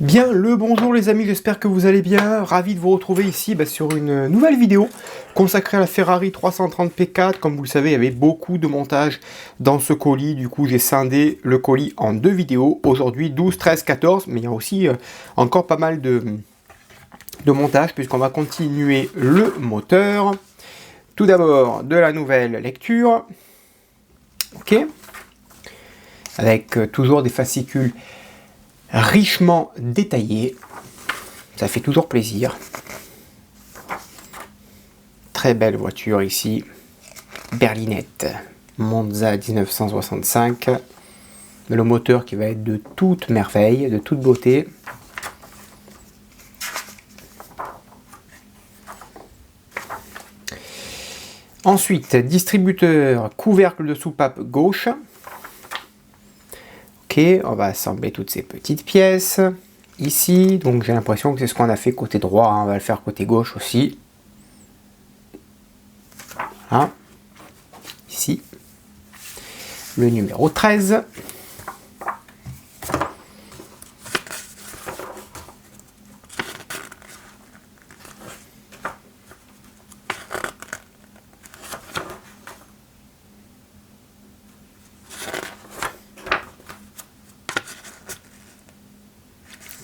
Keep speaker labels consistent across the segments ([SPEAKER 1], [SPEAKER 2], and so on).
[SPEAKER 1] Bien le bonjour les amis, j'espère que vous allez bien, ravi de vous retrouver ici sur une nouvelle vidéo consacrée à la Ferrari 330 P4. Comme vous le savez, il y avait beaucoup de montage dans ce colis, du coup j'ai scindé le colis en deux vidéos, aujourd'hui 12, 13, 14, mais il y a aussi encore pas mal de montage puisqu'on va continuer le moteur. Tout d'abord de la nouvelle lecture, ok, avec toujours des fascicules richement détaillé, ça fait toujours plaisir. Très belle voiture ici, berlinette, Monza 1965, le moteur qui va être de toute merveille, de toute beauté. Ensuite, distributeur, couvercle de soupape gauche. Ok, on va assembler toutes ces petites pièces ici. Donc j'ai l'impression que c'est ce qu'on a fait côté droit, hein. On va le faire côté gauche aussi. Voilà. Ici, le numéro 13.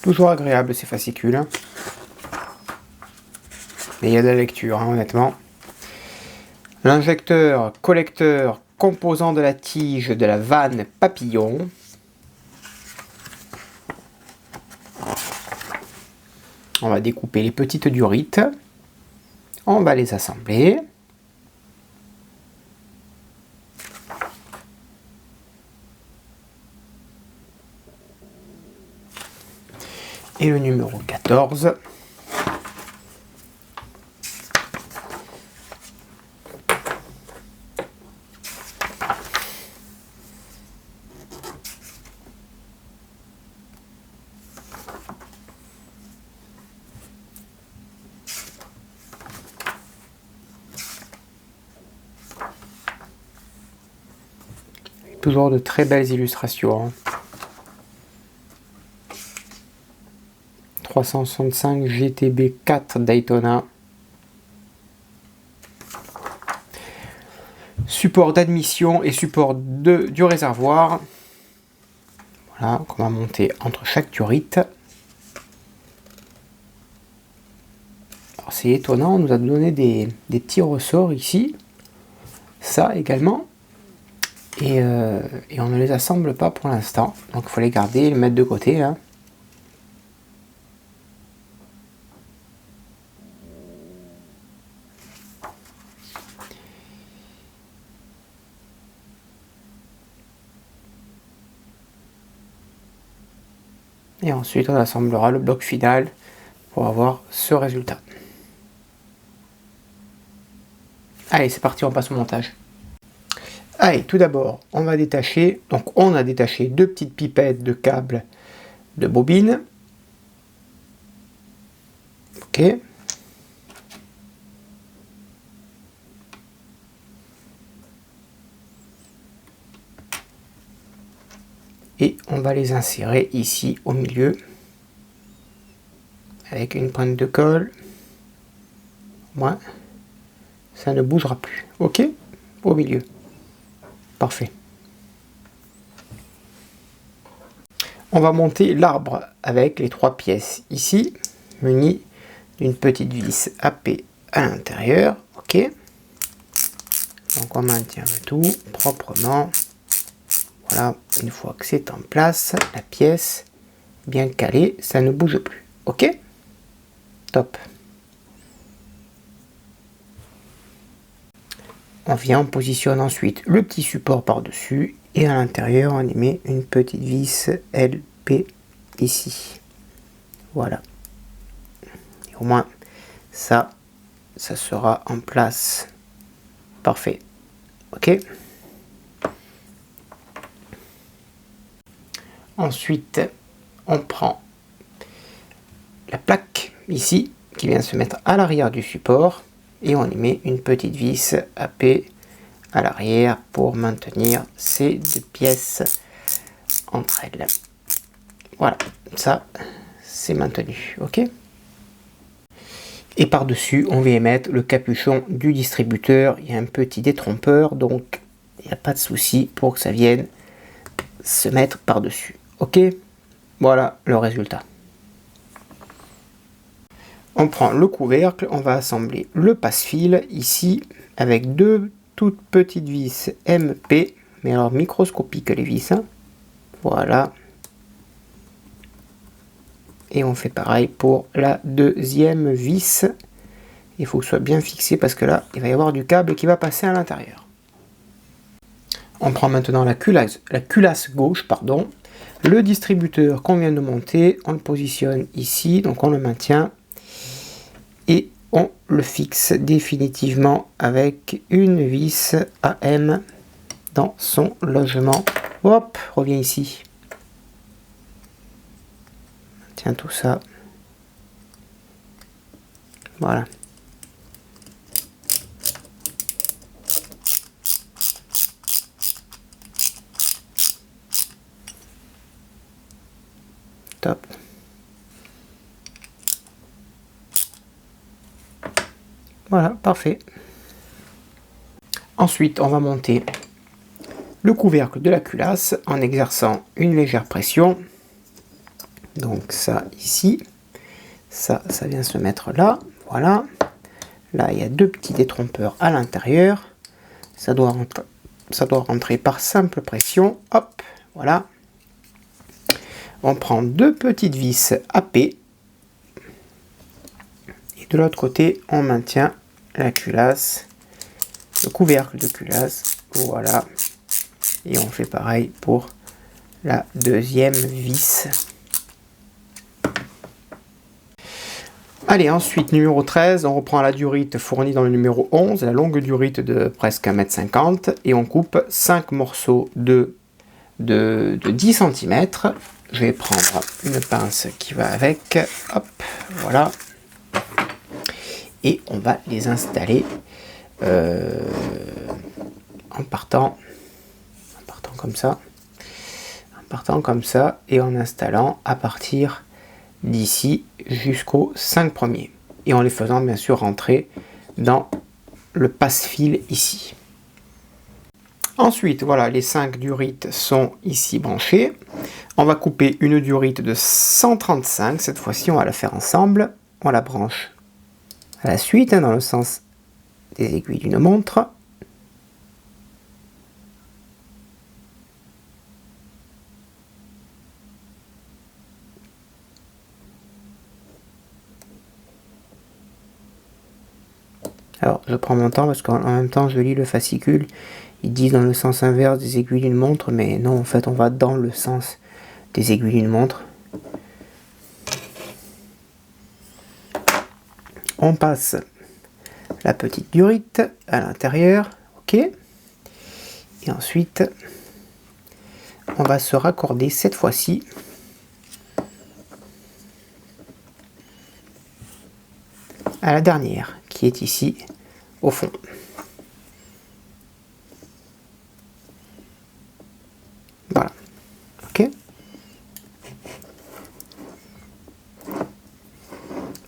[SPEAKER 1] Toujours agréable ces fascicules. Mais il y a de la lecture, hein, honnêtement. L'injecteur, collecteur, composant de la tige de la vanne papillon. On va découper les petites durites. On va les assembler. Et le numéro 14. Toujours de très belles illustrations, hein. 365 GTB 4 Daytona. Support d'admission et support du réservoir. Voilà, qu'on va monter entre chaque durite. Alors c'est étonnant, on nous a donné des petits ressorts ici. Ça également. Et on ne les assemble pas pour l'instant. Donc il faut les garder et les mettre de côté là. Et ensuite on assemblera le bloc final pour avoir ce résultat. Allez, c'est parti, on passe au montage. Allez, tout d'abord, on va détacher. Donc on a détaché deux petites pipettes de câbles de bobine. Ok. Et on va les insérer ici au milieu avec une pointe de colle. Moi, ça ne bougera plus. Ok, au milieu. Parfait. On va monter l'arbre avec les trois pièces ici, munies d'une petite vis AP à l'intérieur. Ok. Donc on maintient le tout proprement. Voilà, une fois que c'est en place, la pièce bien calée, ça ne bouge plus. Ok? Top. On positionne ensuite le petit support par-dessus et à l'intérieur on y met une petite vis LP ici. Voilà. Et au moins ça sera en place Parfait. Ok. Ensuite, on prend la plaque ici qui vient se mettre à l'arrière du support et on y met une petite vis AP à l'arrière pour maintenir ces deux pièces entre elles. Voilà, ça c'est maintenu. Ok. Et par-dessus, on vient mettre le capuchon du distributeur. Il y a un petit détrompeur, donc il n'y a pas de souci pour que ça vienne se mettre par-dessus. Ok, voilà le résultat. On prend le couvercle, on va assembler le passe-fil ici avec deux toutes petites vis MP, mais alors microscopiques les vis. Hein. Voilà. Et on fait pareil pour la deuxième vis. Il faut que ce soit bien fixé parce que là, il va y avoir du câble qui va passer à l'intérieur. On prend maintenant la culasse gauche, pardon. Le distributeur qu'on vient de monter, on le positionne ici, donc on le maintient. Et on le fixe définitivement avec une vis AM dans son logement. Hop, reviens ici. Tiens tout ça. Voilà. Top. Voilà, parfait. Ensuite, on va monter le couvercle de la culasse en exerçant une légère pression. Donc ça ici, ça vient se mettre là, voilà. Là, il y a deux petits détrompeurs à l'intérieur. Ça doit rentrer par simple pression. Hop, voilà. On prend deux petites vis AP. Et de l'autre côté, on maintient la culasse, le couvercle de culasse. Voilà. Et on fait pareil pour la deuxième vis. Allez, ensuite, numéro 13, on reprend la durite fournie dans le numéro 11, la longue durite de presque 1,50 m, et on coupe 5 morceaux de 10 cm. Je vais prendre une pince qui va avec, hop, voilà, et on va les installer en partant comme ça, et en installant à partir d'ici jusqu'aux 5 premiers et en les faisant bien sûr rentrer dans le passe-fil ici. Ensuite, voilà, les 5 durites sont ici branchées. On va couper une durite de 135, cette fois-ci on va la faire ensemble. On la branche à la suite, hein, dans le sens des aiguilles d'une montre. Alors, je prends mon temps parce qu'en même temps, je lis le fascicule. Ils disent dans le sens inverse des aiguilles d'une montre, mais non, en fait, on va dans le sens des aiguilles d'une montre. On passe la petite durite à l'intérieur, ok. Et ensuite, on va se raccorder cette fois-ci à la dernière, qui est ici au fond. Voilà, ok.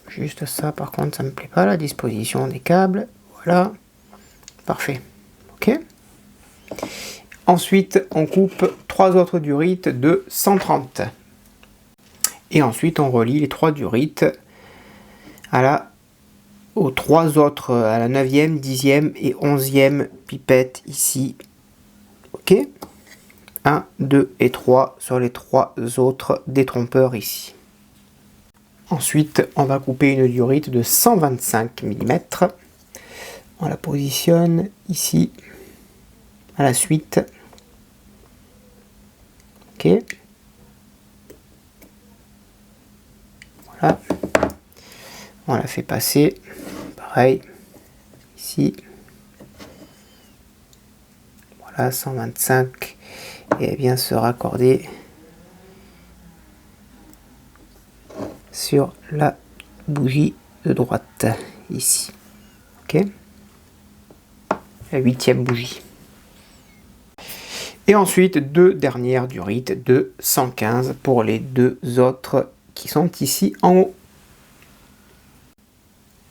[SPEAKER 1] Juste ça, par contre, ça me plaît pas, la disposition des câbles. Voilà, parfait, ok. Ensuite, on coupe 3 autres durites de 130. Et ensuite, on relie les 3 durites aux 3 autres, à la 9e, 10e et 11e pipette ici. Ok. 1, 2 et 3 sur les 3 autres détrompeurs ici. Ensuite, on va couper une durite de 125 mm. On la positionne ici, à la suite. Ok. Voilà. On la fait passer, pareil, ici. à 125 et bien se raccorder sur la bougie de droite ici. Ok, la 8e bougie. Et ensuite deux dernières durites de 115 pour les deux autres qui sont ici en haut.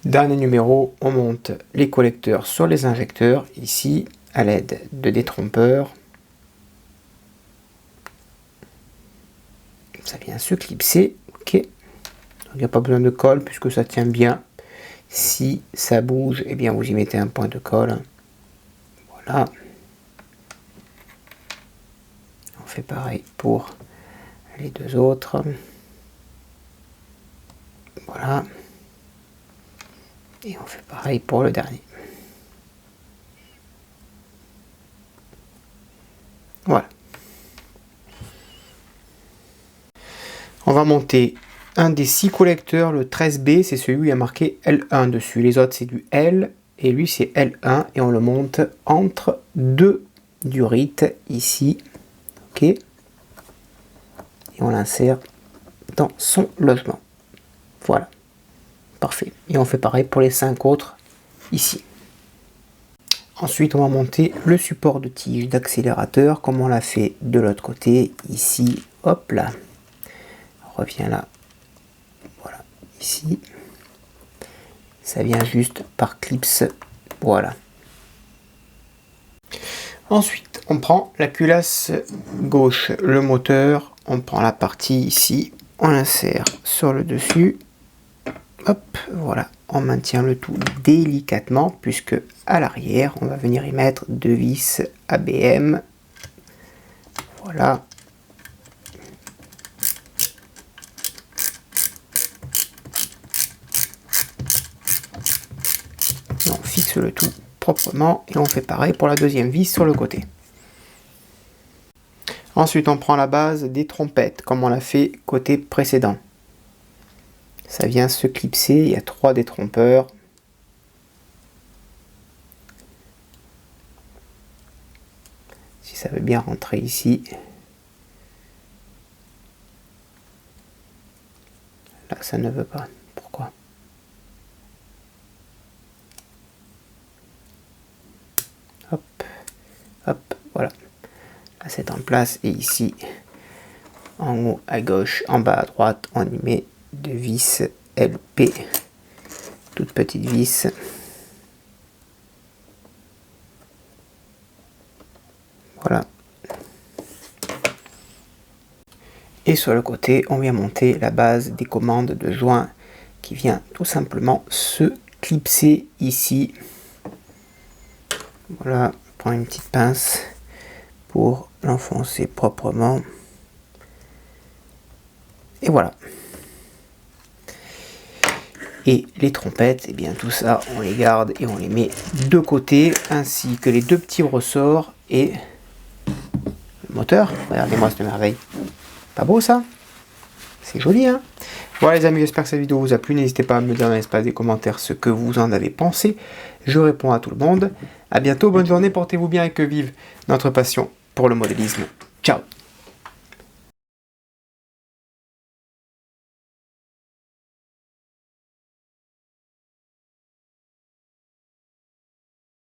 [SPEAKER 1] Dernier numéro, on monte les collecteurs sur les injecteurs ici à l'aide de détrompeurs. Ça vient se clipser. Ok, il n'y a pas besoin de colle puisque ça tient bien. Si ça bouge, eh bien vous y mettez un point de colle. Voilà. On fait pareil pour les deux autres. Voilà. Et on fait pareil pour le dernier. Voilà. On va monter un des 6 collecteurs, le 13B, c'est celui où il y a marqué L1 dessus. Les autres c'est du L et lui c'est L1 et on le monte entre deux durites ici. Ok. Et on l'insère dans son logement. Voilà. Parfait. Et on fait pareil pour les 5 autres ici. Ensuite, on va monter le support de tige d'accélérateur comme on l'a fait de l'autre côté. Ici, hop là. On revient là. Voilà. Ici. Ça vient juste par clips. Voilà. Ensuite, on prend la culasse gauche, le moteur. On prend la partie ici. On l'insère sur le dessus. Hop, voilà, on maintient le tout délicatement puisque à l'arrière, on va venir y mettre deux vis ABM. Voilà. Et on fixe le tout proprement et on fait pareil pour la deuxième vis sur le côté. Ensuite, on prend la base des trompettes comme on l'a fait côté précédent. Ça vient se clipser, il y a 3 détrompeurs. Si ça veut bien rentrer ici. Là, ça ne veut pas. Pourquoi? Hop, hop, voilà. Là, c'est en place. Et ici, en haut à gauche, en bas à droite, on y met de vis LP, toute petite vis. Voilà. Et sur le côté, on vient monter la base des commandes de joint qui vient tout simplement se clipser ici. Voilà, on prend une petite pince pour l'enfoncer proprement. Et voilà. Et les trompettes, et bien tout ça, on les garde et on les met de côté, ainsi que les deux petits ressorts et le moteur. Regardez-moi cette merveille. Pas beau ça? C'est joli, hein? Voilà les amis, j'espère que cette vidéo vous a plu. N'hésitez pas à me dire dans l'espace des commentaires ce que vous en avez pensé. Je réponds à tout le monde. A bientôt, bonne journée, portez-vous bien et que vive notre passion pour le modélisme. Ciao!